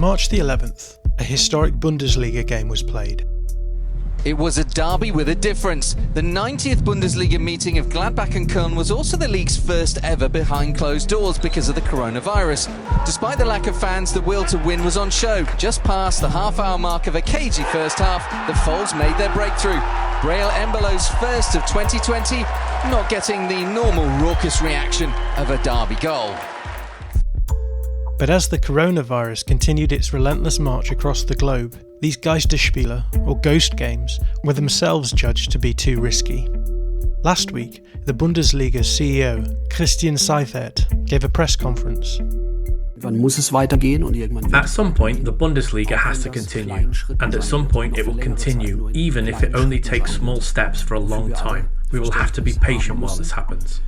March the 11th, a historic Bundesliga game was played. It was a derby with a difference. The 90th Bundesliga meeting of Gladbach and Köln was also the league's first ever behind closed doors because of the coronavirus. Despite the lack of fans, the will to win was on show. Just past the half-hour mark of a cagey first half, the Foals made their breakthrough. Braille Embolo's first of 2020, not getting the normal raucous reaction of a derby goal. But as the coronavirus continued its relentless march across the globe, these Geisterspiele, or ghost games, were themselves judged to be too risky. Last week, the Bundesliga's CEO, Christian Seifert, gave a press conference. At some point, the Bundesliga has to continue, and at some point it will continue, even if it only takes small steps for a long time. We will have to be patient while this happens.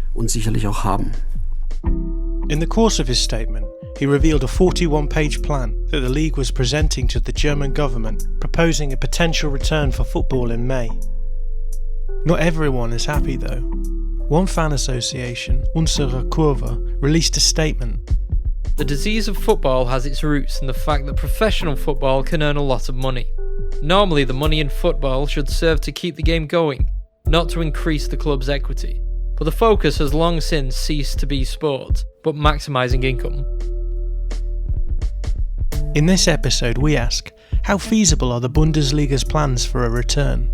In the course of his statement, he revealed a 41-page plan that the league was presenting to the German government, proposing a potential return for football in May. Not everyone is happy though. One fan association, Unsere Kurve, released a statement. The disease of football has its roots in the fact that professional football can earn a lot of money. Normally, the money in football should serve to keep the game going, not to increase the club's equity. But the focus has long since ceased to be sport, but maximising income. In this episode, we ask, how feasible are the Bundesliga's plans for a return?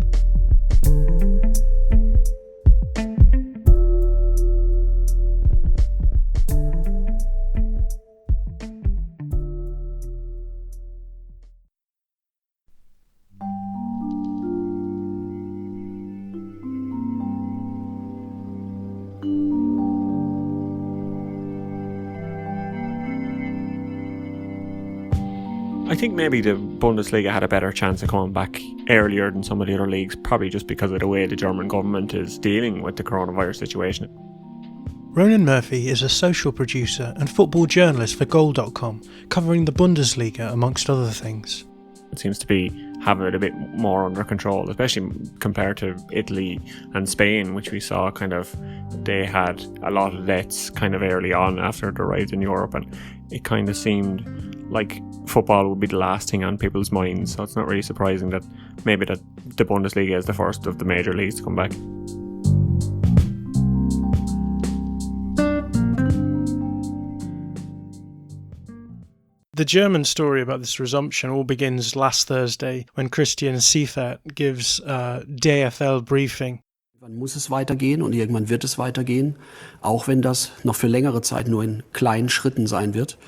I think maybe the Bundesliga had a better chance of coming back earlier than some of the other leagues, probably just because of the way the German government is dealing with the coronavirus situation. Ronan Murphy is a social producer and football journalist for Goal.com, covering the Bundesliga amongst other things. It seems to be having it a bit more under control, especially compared to Italy and Spain, which we saw they had a lot of deaths kind of early on after it arrived in Europe, and it kind of seemed like football would be the last thing on people's minds, so it's not really surprising that maybe that the Bundesliga is the first of the major leagues to come back. The German story about this resumption all begins last Thursday when Christian Seifert gives a DFL briefing. Wann muss es weitergehen und irgendwann wird es weitergehen, auch wenn das noch für längere Zeit nur in kleinen Schritten sein wird,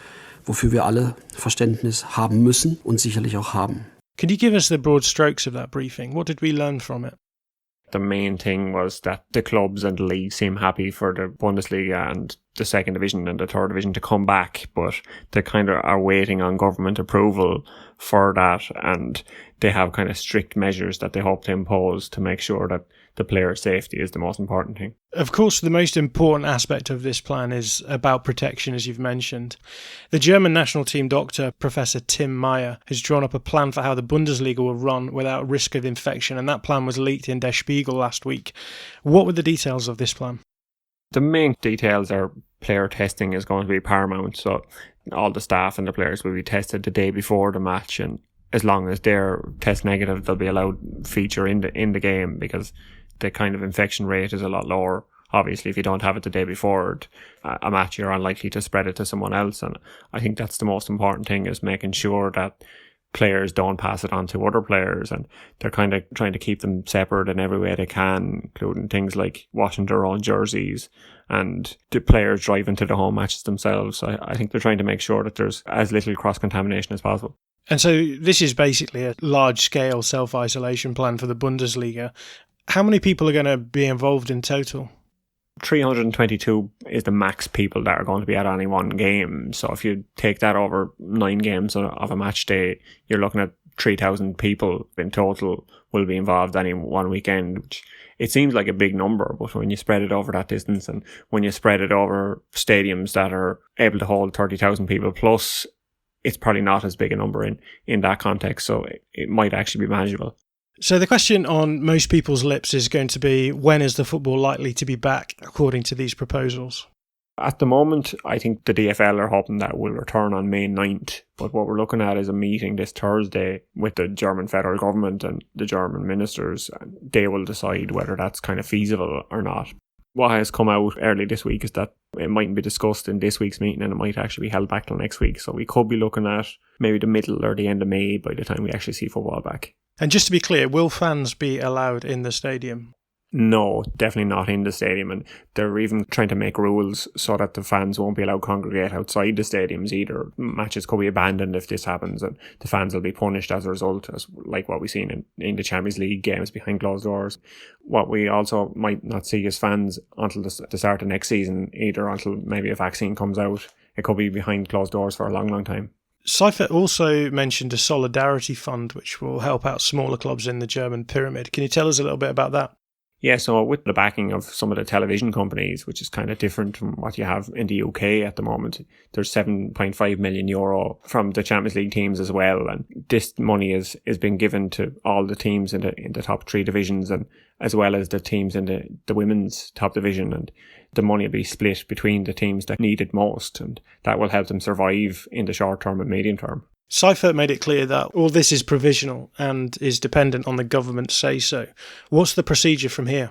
wofür wir alle Verständnis haben müssen und sicherlich auch haben. Could you give us the broad strokes of that briefing? What did we learn from it? The main thing was that the clubs and the league seem happy for the Bundesliga and the second division and the third division to come back, but they kind of are waiting on government approval for that, and they have kind of strict measures that they hope to impose to make sure that the player safety is the most important thing. Of course, the most important aspect of this plan is about protection, as you've mentioned. The German national team doctor, Professor Tim Meyer, has drawn up a plan for how the Bundesliga will run without risk of infection, and that plan was leaked in Der Spiegel last week. What were the details of this plan? The main details are player testing is going to be paramount, so all the staff and the players will be tested the day before the match, and as long as they're test negative, they'll be allowed feature in the game, because the kind of infection rate is a lot lower. Obviously, if you don't have it the day before a match, you're unlikely to spread it to someone else, and I think that's the most important thing, is making sure that players don't pass it on to other players, and they're kind of trying to keep them separate in every way they can, including things like washing their own jerseys and the players driving to the home matches themselves. So I think they're trying to make sure that there's as little cross-contamination as possible. And so this is basically a large-scale self-isolation plan for the Bundesliga. How many people are going to be involved in total? 322 is the max people that are going to be at any one game. So if you take that over 9 games of a match day, you're looking at 3,000 people in total will be involved any one weekend, which it seems like a big number, but when you spread it over that distance and when you spread it over stadiums that are able to hold 30,000 people plus, it's probably not as big a number in that context. So it might actually be manageable. So the question on most people's lips is going to be, when is the football likely to be back according to these proposals? At the moment, I think the DFL are hoping that will return on May 9th. But what we're looking at is a meeting this Thursday with the German federal government and the German ministers. And they will decide whether that's kind of feasible or not. What has come out early this week is that it mightn't be discussed in this week's meeting and it might actually be held back till next week. So we could be looking at maybe the middle or the end of May by the time we actually see football back. And just to be clear, will fans be allowed in the stadium? No, definitely not in the stadium, and they're even trying to make rules so that the fans won't be allowed to congregate outside the stadiums either. Matches could be abandoned if this happens, and the fans will be punished as a result, as like what we've seen in the Champions League games behind closed doors. What we also might not see as fans until the start of next season, either until maybe a vaccine comes out. It could be behind closed doors for a long, long time. Seifert also mentioned a solidarity fund which will help out smaller clubs in the German pyramid. Can you tell us a little bit about that? Yeah, so with the backing of some of the television companies, which is kind of different from what you have in the UK at the moment, there's €7.5 million from the Champions League teams as well. And this money is being given to all the teams in the top three divisions, and as well as the teams in the women's top division. And the money will be split between the teams that need it most, and that will help them survive in the short term and medium term. Seifert made it clear that all this is provisional and is dependent on the government's say-so. What's the procedure from here?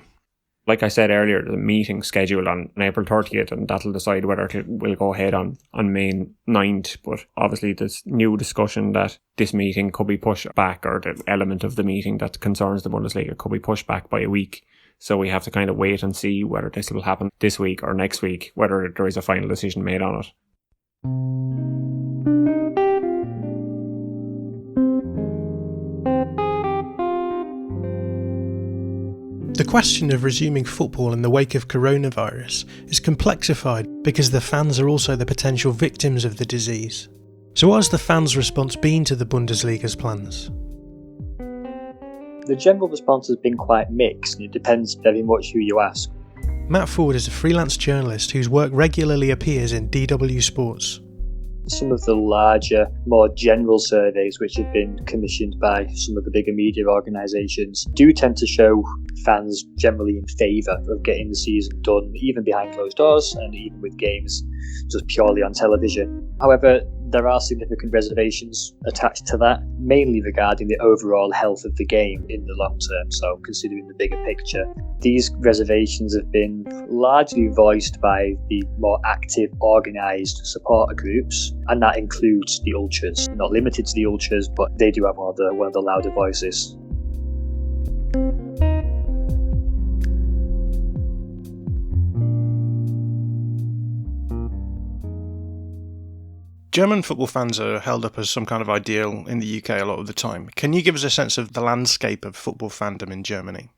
Like I said earlier, the meeting scheduled on April 30th, and that'll decide whether it will go ahead on May 9th. But obviously there's new discussion that this meeting could be pushed back, or the element of the meeting that concerns the Bundesliga could be pushed back by a week. So we have to kind of wait and see whether this will happen this week or next week, whether there is a final decision made on it. The question of resuming football in the wake of coronavirus is complexified because the fans are also the potential victims of the disease. So what has the fans' response been to the Bundesliga's plans? The general response has been quite mixed, and it depends very much who you ask. Matt Ford is a freelance journalist whose work regularly appears in DW Sports. Some of the larger, more general surveys which have been commissioned by some of the bigger media organisations do tend to show fans generally in favour of getting the season done, even behind closed doors and even with games just purely on television. However, there are significant reservations attached to that, mainly regarding the overall health of the game in the long term. So considering the bigger picture, these reservations have been largely voiced by the more active, organised supporter groups, and that includes the ultras. Not limited to the ultras, but they do have one of the louder voices. German football fans are held up as some kind of ideal in the UK a lot of the time. Can you give us a sense of the landscape of football fandom in Germany?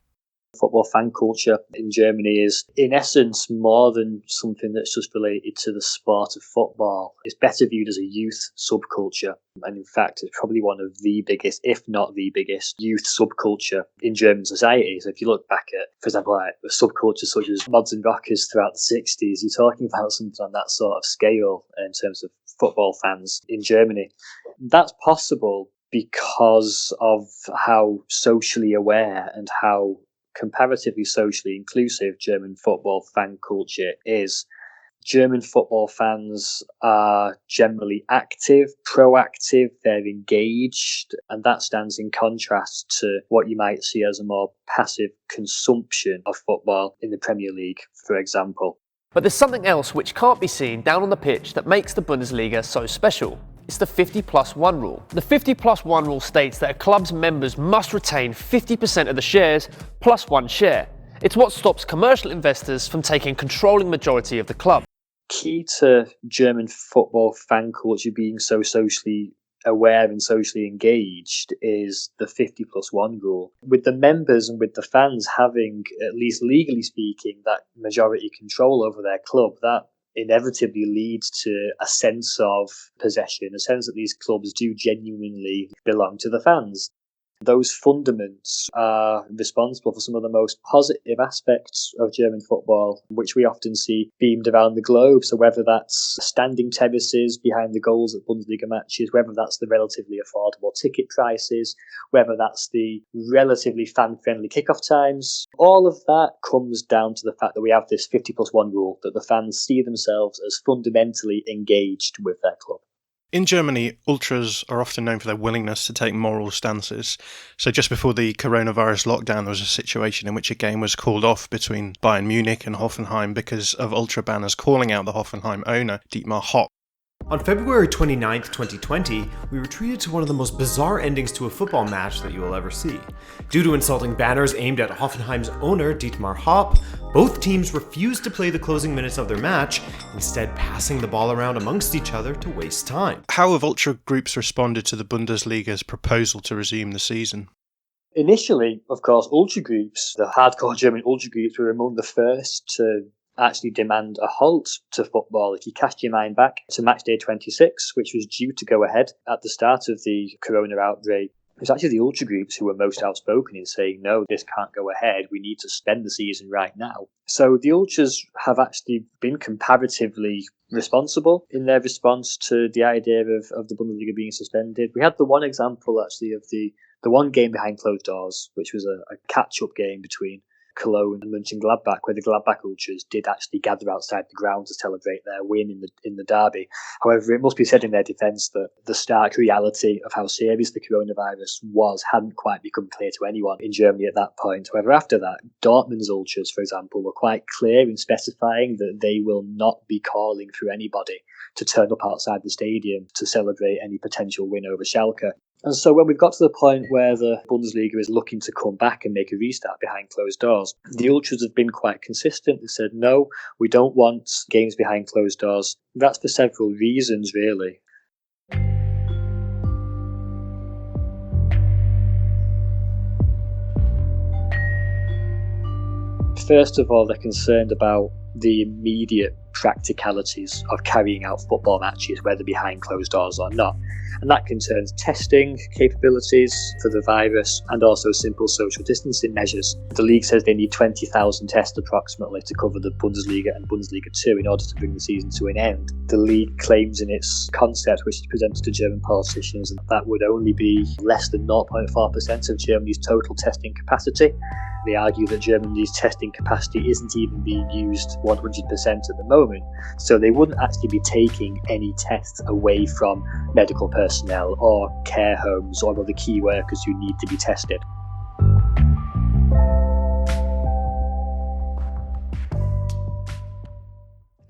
Football fan culture in Germany is, in essence, more than something that's just related to the sport of football. It's better viewed as a youth subculture. And in fact, it's probably one of the biggest, if not the biggest, youth subculture in German society. So if you look back at, for example, like a subculture such as mods and rockers throughout the 60s, you're talking about something on that sort of scale in terms of football fans in Germany. That's possible because of how socially aware and how comparatively socially inclusive German football fan culture is. German football fans are generally active, proactive, they're engaged, and that stands in contrast to what you might see as a more passive consumption of football in the Premier League, for example. But there's something else which can't be seen down on the pitch that makes the Bundesliga so special. It's the 50+1 rule. The 50+1 rule states that a club's members must retain 50% of the shares plus one share. It's what stops commercial investors from taking a controlling majority of the club. Key to German football fan culture being so socially aware and socially engaged is the 50+1 rule. With the members and with the fans having, at least legally speaking, that majority control over their club, that inevitably leads to a sense of possession, a sense that these clubs do genuinely belong to the fans. Those fundaments are responsible for some of the most positive aspects of German football, which we often see beamed around the globe. So whether that's standing terraces behind the goals at Bundesliga matches, whether that's the relatively affordable ticket prices, whether that's the relatively fan-friendly kickoff times, all of that comes down to the fact that we have this 50+1 rule, that the fans see themselves as fundamentally engaged with their club. In Germany, ultras are often known for their willingness to take moral stances. So just before the coronavirus lockdown, there was a situation in which a game was called off between Bayern Munich and Hoffenheim because of ultra banners calling out the Hoffenheim owner, Dietmar Hopp. On February 29th, 2020, we were treated to one of the most bizarre endings to a football match that you will ever see. Due to insulting banners aimed at Hoffenheim's owner, Dietmar Hopp, both teams refused to play the closing minutes of their match, instead passing the ball around amongst each other to waste time. How have ultra groups responded to the Bundesliga's proposal to resume the season? Initially, of course, ultra groups, the hardcore German ultra groups, were among the first to actually demand a halt to football. If you cast your mind back to match day 26, which was due to go ahead at the start of the corona outbreak, it was actually the ultra groups who were most outspoken in saying, no, this can't go ahead. We need to suspend the season right now. So the ultras have actually been comparatively responsible in their response to the idea of the Bundesliga being suspended. We had the one example, actually, of the one game behind closed doors, which was a catch-up game between Cologne and Mönchengladbach, where the Gladbach ultras did actually gather outside the ground to celebrate their win in the derby. However, it must be said in their defence that the stark reality of how serious the coronavirus was hadn't quite become clear to anyone in Germany at that point. However, after that, Dortmund's ultras, for example, were quite clear in specifying that they will not be calling for anybody to turn up outside the stadium to celebrate any potential win over Schalke. And so when we've got to the point where the Bundesliga is looking to come back and make a restart behind closed doors, the ultras have been quite consistent. They said, no, we don't want games behind closed doors. That's for several reasons, really. First of all, they're concerned about the immediate practicalities of carrying out football matches, whether behind closed doors or not. And that concerns testing capabilities for the virus and also simple social distancing measures. The league says they need 20,000 tests approximately to cover the Bundesliga and Bundesliga 2 in order to bring the season to an end. The league claims in its concept, which is presented to German politicians, that would only be less than 0.4% of Germany's total testing capacity. They argue that Germany's testing capacity isn't even being used 100% at the moment, so they wouldn't actually be taking any tests away from medical personnel or care homes or other key workers who need to be tested.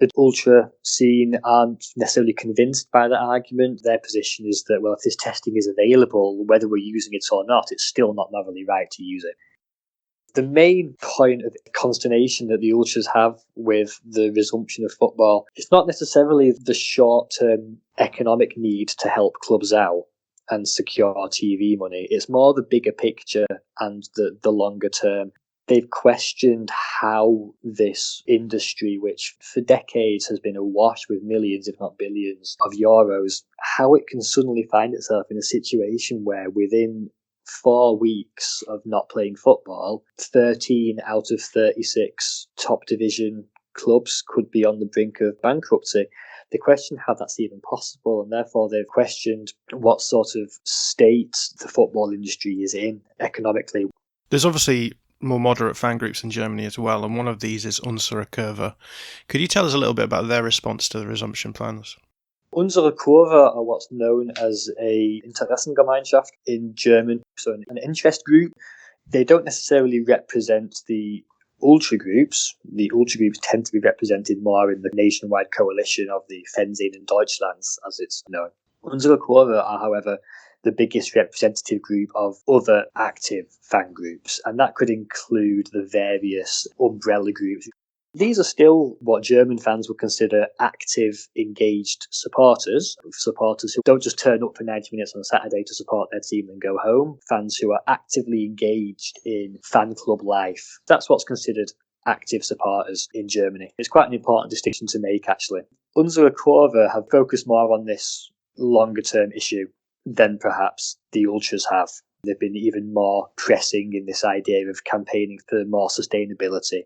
The ultra scene aren't necessarily convinced by that argument. Their position is that, well, if this testing is available, whether we're using it or not, it's still not morally right to use it. The main point of consternation that the ultras have with the resumption of football is not necessarily the short-term economic need to help clubs out and secure TV money. It's more the bigger picture and the longer term. They've questioned how this industry, which for decades has been awash with millions, if not billions, of euros, how it can suddenly find itself in a situation where within 4 weeks of not playing football, 13 out of 36 top division clubs could be on the brink of bankruptcy. They question how that's even possible, and therefore they've questioned what sort of state the football industry is in economically. There's obviously more moderate fan groups in Germany as well, and one of these is Unsere Kurve. Could you tell us a little bit about their response to the resumption plans? Unsere Kurve are what's known as a Interessengemeinschaft in German, so an interest group. They don't necessarily represent the ultra groups. The ultra groups tend to be represented more in the nationwide coalition of the Fernsehen in Deutschlands, as it's known. Unsere Kurve are, however, the biggest representative group of other active fan groups, and that could include the various umbrella groups. These are still what German fans would consider active, engaged supporters who don't just turn up for 90 minutes on a Saturday to support their team and go home, fans who are actively engaged in fan club life. That's what's considered active supporters in Germany. It's quite an important distinction to make, actually. Unsere Kurve have focused more on this longer-term issue than perhaps the ultras have. They've been even more pressing in this idea of campaigning for more sustainability.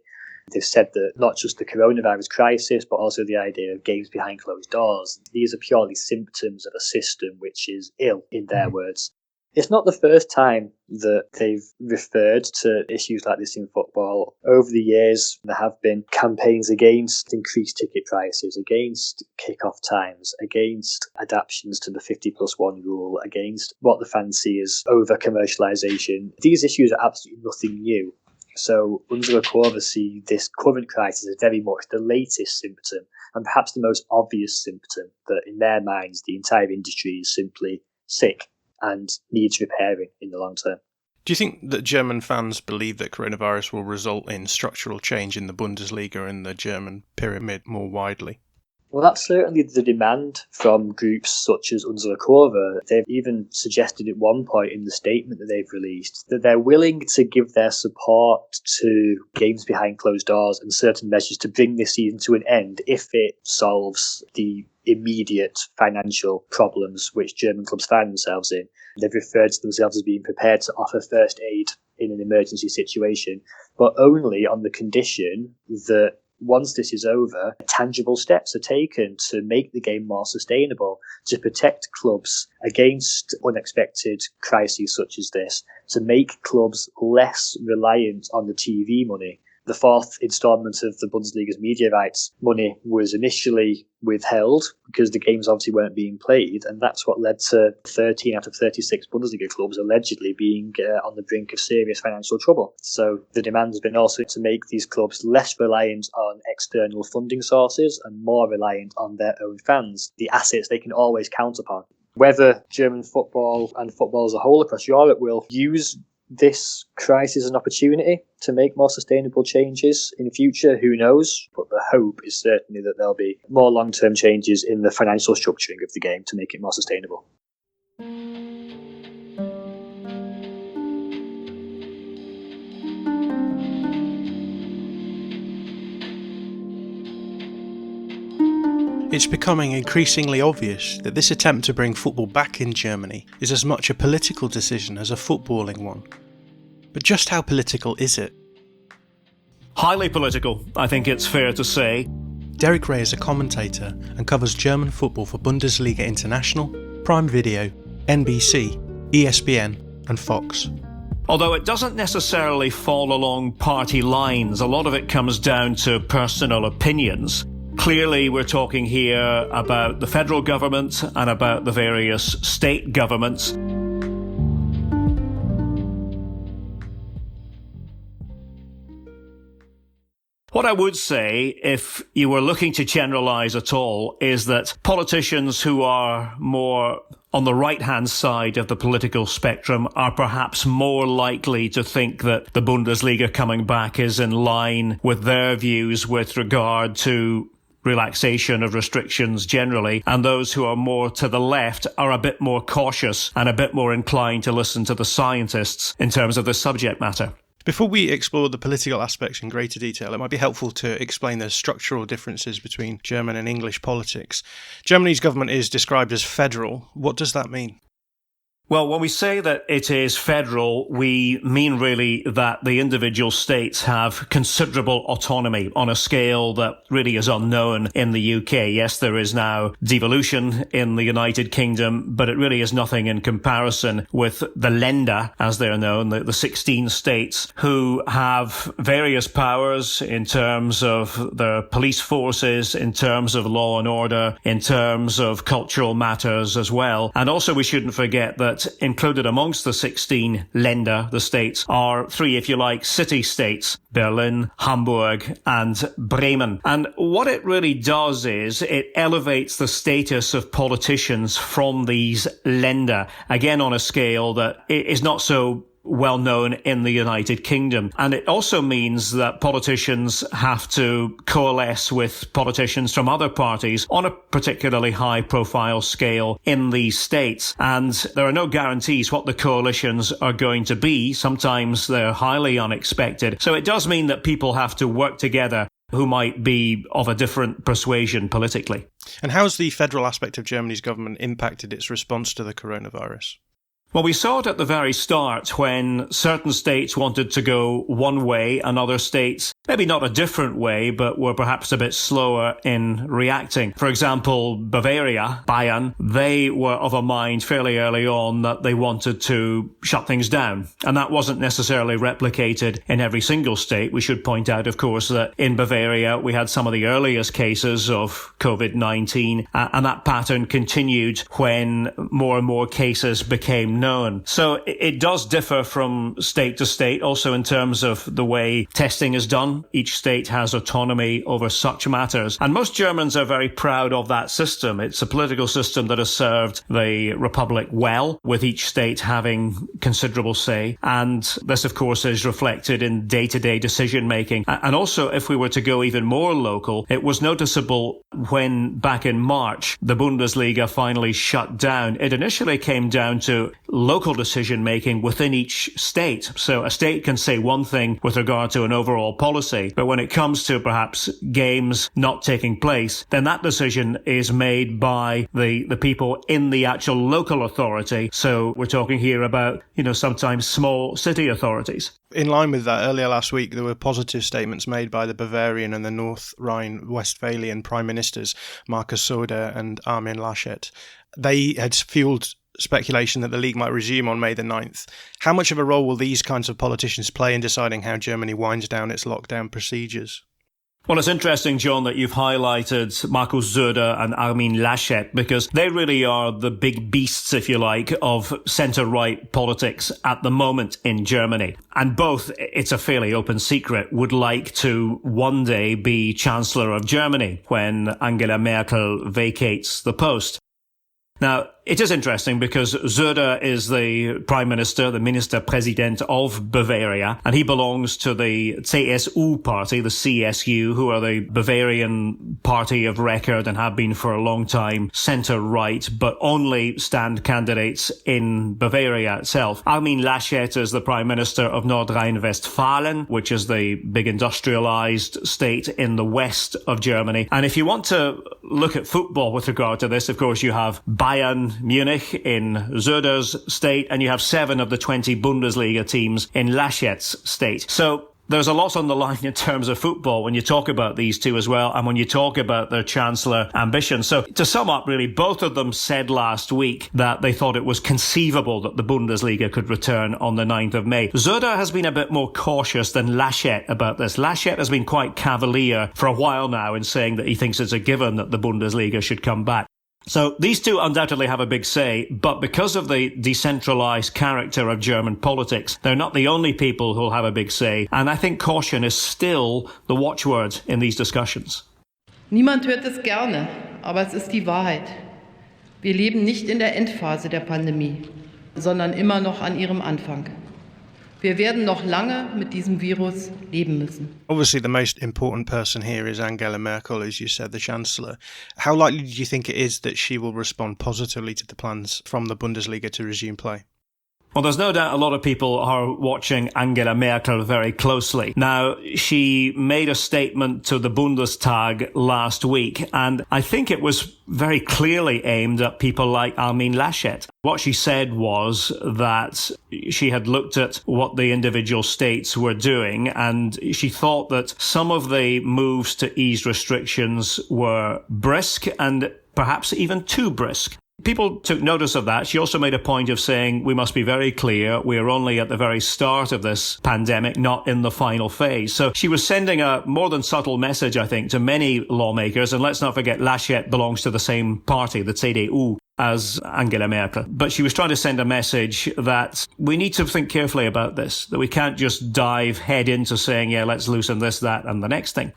They've said that not just the coronavirus crisis, but also the idea of games behind closed doors, these are purely symptoms of a system which is ill, in their words. It's not the first time that they've referred to issues like this in football. Over the years, there have been campaigns against increased ticket prices, against kick-off times, against adaptations to the 50+1 rule, against what the fans see as over-commercialisation. These issues are absolutely nothing new. So Unsere Kurve see this current crisis as very much the latest symptom, and perhaps the most obvious symptom that in their minds the entire industry is simply sick and needs repairing in the long term. Do you think that German fans believe that coronavirus will result in structural change in the Bundesliga and the German pyramid more widely? Well, that's certainly the demand from groups such as Unsere Kurve. They've even suggested at one point in the statement that they've released that they're willing to give their support to games behind closed doors and certain measures to bring this season to an end if it solves the immediate financial problems which German clubs find themselves in. They've referred to themselves as being prepared to offer first aid in an emergency situation, but only on the condition that once this is over, tangible steps are taken to make the game more sustainable, to protect clubs against unexpected crises such as this, to make clubs less reliant on the TV money. The fourth instalment of the Bundesliga's media rights money was initially withheld because the games obviously weren't being played, and that's what led to 13 out of 36 Bundesliga clubs allegedly being on the brink of serious financial trouble. So the demand has been also to make these clubs less reliant on external funding sources and more reliant on their own fans, the assets they can always count upon. Whether German football and football as a whole across Europe will use this crisis as an opportunity to make more sustainable changes in the future, who knows? But the hope is certainly that there'll be more long-term changes in the financial structuring of the game to make it more sustainable. It's becoming increasingly obvious that this attempt to bring football back in Germany is as much a political decision as a footballing one. But just how political is it? Highly political, I think it's fair to say. Derek Ray is a commentator and covers German football for Bundesliga International, Prime Video, NBC, ESPN and Fox. Although it doesn't necessarily fall along party lines, a lot of it comes down to personal opinions. Clearly, we're talking here about the federal government and about the various state governments. What I would say, if you were looking to generalise at all, is that politicians who are more on the right-hand side of the political spectrum are perhaps more likely to think that the Bundesliga coming back is in line with their views with regard to relaxation of restrictions generally, and those who are more to the left are a bit more cautious and a bit more inclined to listen to the scientists in terms of the subject matter. Before we explore the political aspects in greater detail, it might be helpful to explain the structural differences between German and English politics. Germany's government is described as federal. What does that mean? Well, when we say that it is federal, we mean really that the individual states have considerable autonomy on a scale that really is unknown in the UK. Yes, there is now devolution in the United Kingdom, but it really is nothing in comparison with the Länder, as they're known, the 16 states, who have various powers in terms of their police forces, in terms of law and order, in terms of cultural matters as well. And also we shouldn't forget that included amongst the 16 Länder, the states, are 3, if you like, city-states, Berlin, Hamburg and Bremen. And what it really does is it elevates the status of politicians from these Länder, again on a scale that is not so well known in the United Kingdom. And it also means that politicians have to coalesce with politicians from other parties on a particularly high profile scale in these states. And there are no guarantees what the coalitions are going to be. Sometimes they're highly unexpected. So it does mean that people have to work together who might be of a different persuasion politically. And how's the federal aspect of Germany's government impacted its response to the coronavirus? Well, we saw it at the very start when certain states wanted to go one way and other states, maybe not a different way, but were perhaps a bit slower in reacting. For example, Bavaria, Bayern, they were of a mind fairly early on that they wanted to shut things down. And that wasn't necessarily replicated in every single state. We should point out, of course, that in Bavaria, we had some of the earliest cases of COVID-19, and that pattern continued when more and more cases became known. So it does differ from state to state, also in terms of the way testing is done. Each state has autonomy over such matters. And most Germans are very proud of that system. It's a political system that has served the Republic well, with each state having considerable say. And this, of course, is reflected in day-to-day decision-making. And also, if we were to go even more local, it was noticeable when, back in March, the Bundesliga finally shut down. It initially came down to local decision-making within each state. So a state can say one thing with regard to an overall policy, but when it comes to perhaps games not taking place, then that decision is made by the people in the actual local authority. So we're talking here about, sometimes small city authorities. In line with that, earlier last week, there were positive statements made by the Bavarian and the North Rhine-Westphalian Prime Ministers, Markus Söder and Armin Laschet. They had fueled speculation that the league might resume on May the 9th. How much of a role will these kinds of politicians play in deciding how Germany winds down its lockdown procedures? Well, it's interesting, John, that you've highlighted Markus Söder and Armin Laschet, because they really are the big beasts, if you like, of centre-right politics at the moment in Germany. And both, it's a fairly open secret, would like to one day be Chancellor of Germany when Angela Merkel vacates the post. Now, it is interesting because Söder is the Prime Minister, the Ministerpräsident of Bavaria, and he belongs to the CSU party, the CSU, who are the Bavarian party of record and have been for a long time centre-right, but only stand candidates in Bavaria itself. Armin Laschet is the Prime Minister of North Rhine-Westphalen, which is the big industrialised state in the west of Germany. And if you want to look at football with regard to this, of course, you have Bayern Munich in Söder's state, and you have 7 of the 20 Bundesliga teams in Laschet's state. So there's a lot on the line in terms of football when you talk about these two as well, and when you talk about their Chancellor ambition. So to sum up, really, both of them said last week that they thought it was conceivable that the Bundesliga could return on the 9th of May. Söder has been a bit more cautious than Laschet about this. Laschet has been quite cavalier for a while now in saying that he thinks it's a given that the Bundesliga should come back. So these two undoubtedly have a big say, but because of the decentralised character of German politics, they're not the only people who'll have a big say. And I think caution is still the watchword in these discussions. Niemand hört es gerne, aber es ist die Wahrheit. Wir leben nicht in der Endphase der Pandemie, sondern immer noch an ihrem Anfang. Wir werden noch lange mit diesem Virus leben müssen. Obviously, the most important person here is Angela Merkel, as you said, the Chancellor. How likely do you think it is that she will respond positively to the plans from the Bundesliga to resume play? Well, there's no doubt a lot of people are watching Angela Merkel very closely. Now, she made a statement to the Bundestag last week, and I think it was very clearly aimed at people like Armin Laschet. What she said was that she had looked at what the individual states were doing, and she thought that some of the moves to ease restrictions were brisk and perhaps even too brisk. People took notice of that. She also made a point of saying we must be very clear, we are only at the very start of this pandemic, not in the final phase. So she was sending a more than subtle message, I think, to many lawmakers. And let's not forget, Laschet belongs to the same party, the CDU, as Angela Merkel. But she was trying to send a message that we need to think carefully about this, that we can't just dive head into saying, yeah, let's loosen this, that, and the next thing.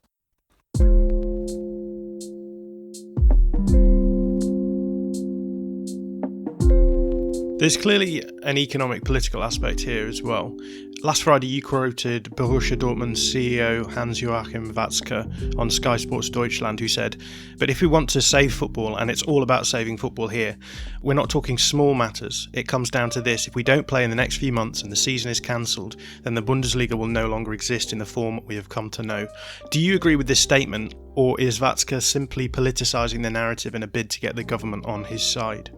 There's clearly an economic political aspect here as well. Last Friday you quoted Borussia Dortmund's CEO Hans-Joachim Watzke on Sky Sports Deutschland, who said, "But if we want to save football, and it's all about saving football here, we're not talking small matters. It comes down to this: if we don't play in the next few months and the season is cancelled, then the Bundesliga will no longer exist in the form we have come to know." Do you agree with this statement, or is Watzke simply politicising the narrative in a bid to get the government on his side?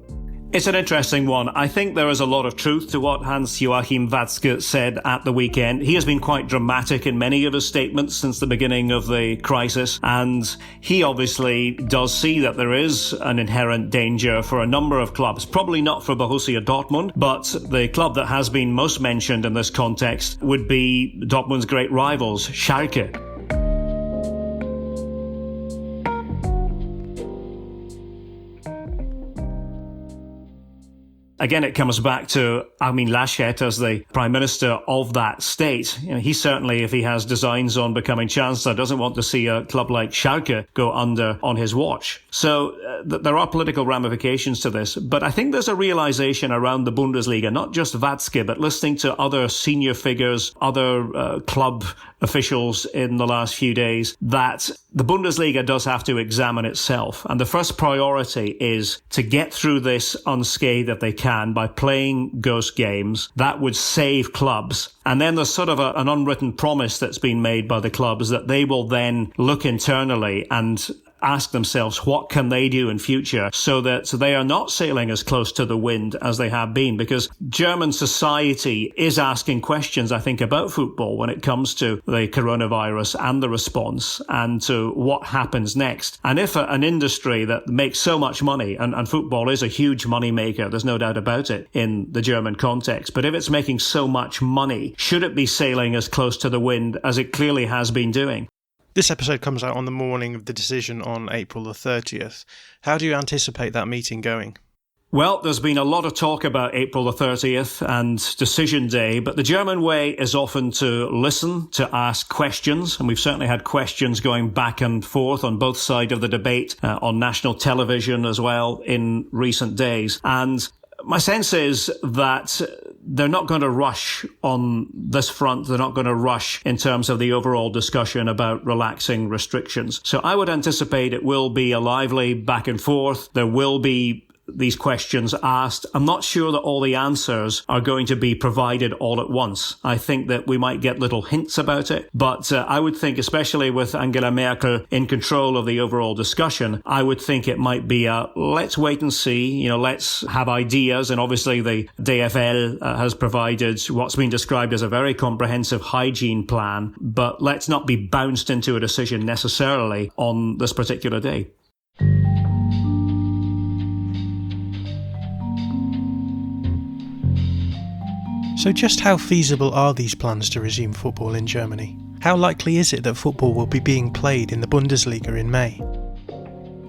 It's an interesting one. I think there is a lot of truth to what Hans-Joachim Watzke said at the weekend. He has been quite dramatic in many of his statements since the beginning of the crisis, and he obviously does see that there is an inherent danger for a number of clubs. Probably not for Borussia Dortmund, but the club that has been most mentioned in this context would be Dortmund's great rivals, Schalke. Again, it comes back to Armin Laschet as the Prime Minister of that state. You know, he certainly, if he has designs on becoming Chancellor, doesn't want to see a club like Schalke go under on his watch. So there are political ramifications to this. But I think there's a realization around the Bundesliga, not just Watzke, but listening to other senior figures, other club officials in the last few days, that the Bundesliga does have to examine itself. And the first priority is to get through this unscathed if they can by playing ghost games. That would save clubs. And then there's sort of an unwritten promise that's been made by the clubs that they will then look internally and ask themselves what can they do in future so that they are not sailing as close to the wind as they have been, because German society is asking questions, I think, about football when it comes to the coronavirus and the response and to what happens next. And if an industry that makes so much money, and football is a huge money maker, there's no doubt about it in the German context, but if it's making so much money, should it be sailing as close to the wind as it clearly has been doing? This episode comes out on the morning of the decision on April the 30th. How do you anticipate that meeting going? Well, there's been a lot of talk about April the 30th and Decision Day, but the German way is often to listen, to ask questions, and we've certainly had questions going back and forth on both sides of the debate on national television as well in recent days. And my sense is that they're not going to rush on this front. They're not going to rush in terms of the overall discussion about relaxing restrictions. So I would anticipate it will be a lively back and forth. There will be these questions asked. I'm not sure that all the answers are going to be provided all at once. I think that we might get little hints about it, but I would think, especially with Angela Merkel in control of the overall discussion, I would think it might be let's wait and see, let's have ideas. And obviously the DFL has provided what's been described as a very comprehensive hygiene plan, but let's not be bounced into a decision necessarily on this particular day. So just how feasible are these plans to resume football in Germany? How likely is it that football will be being played in the Bundesliga in May?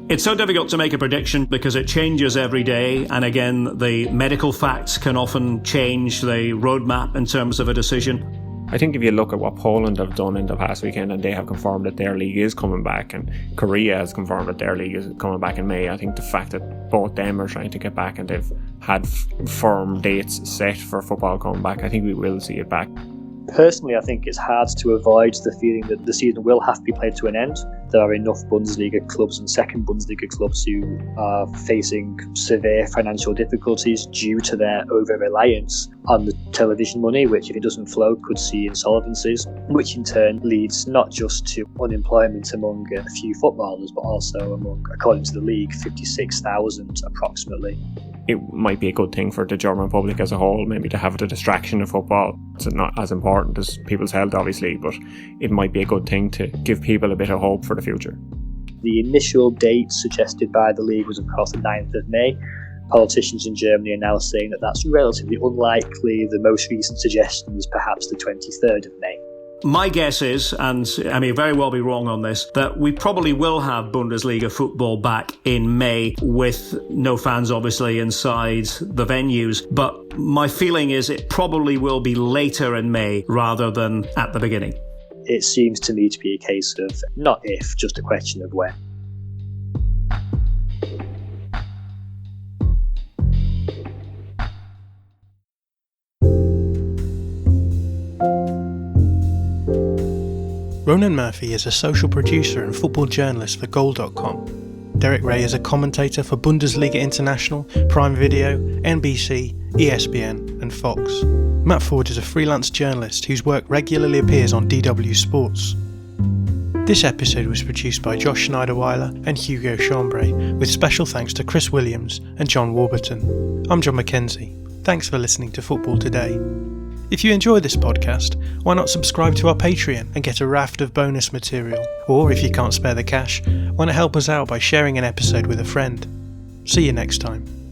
It's so difficult to make a prediction because it changes every day. And again, the medical facts can often change the roadmap in terms of a decision. I think if you look at what Poland have done in the past weekend, and they have confirmed that their league is coming back, and Korea has confirmed that their league is coming back in May, I think the fact that both them are trying to get back and they've had firm dates set for football coming back, I think we will see it back. Personally, I think it's hard to avoid the feeling that the season will have to be played to an end. There are enough Bundesliga clubs and second Bundesliga clubs who are facing severe financial difficulties due to their over-reliance on the television money, which, if it doesn't flow, could see insolvencies, which in turn leads not just to unemployment among a few footballers, but also among, according to the league, 56,000 approximately. It might be a good thing for the German public as a whole, maybe to have the distraction of football. It's not as important as people's health, obviously, but it might be a good thing to give people a bit of hope for the future. The initial date suggested by the league was, of course, the 9th of May. Politicians in Germany are now saying that that's relatively unlikely. The most recent suggestion is perhaps the 23rd of May. My guess is, and I may very well be wrong on this, that we probably will have Bundesliga football back in May with no fans obviously inside the venues. But my feeling is it probably will be later in May rather than at the beginning. It seems to me to be a case of not if, just a question of when. Ronan Murphy is a social producer and football journalist for Goal.com. Derek Ray is a commentator for Bundesliga International, Prime Video, NBC, ESPN and Fox. Matt Ford is a freelance journalist whose work regularly appears on DW Sports. This episode was produced by Josh Schneiderweiler and Hugo Chambray, with special thanks to Chris Williams and John Warburton. I'm John Mackenzie. Thanks for listening to Football Today. If you enjoy this podcast, why not subscribe to our Patreon and get a raft of bonus material? Or if you can't spare the cash, why not help us out by sharing an episode with a friend? See you next time.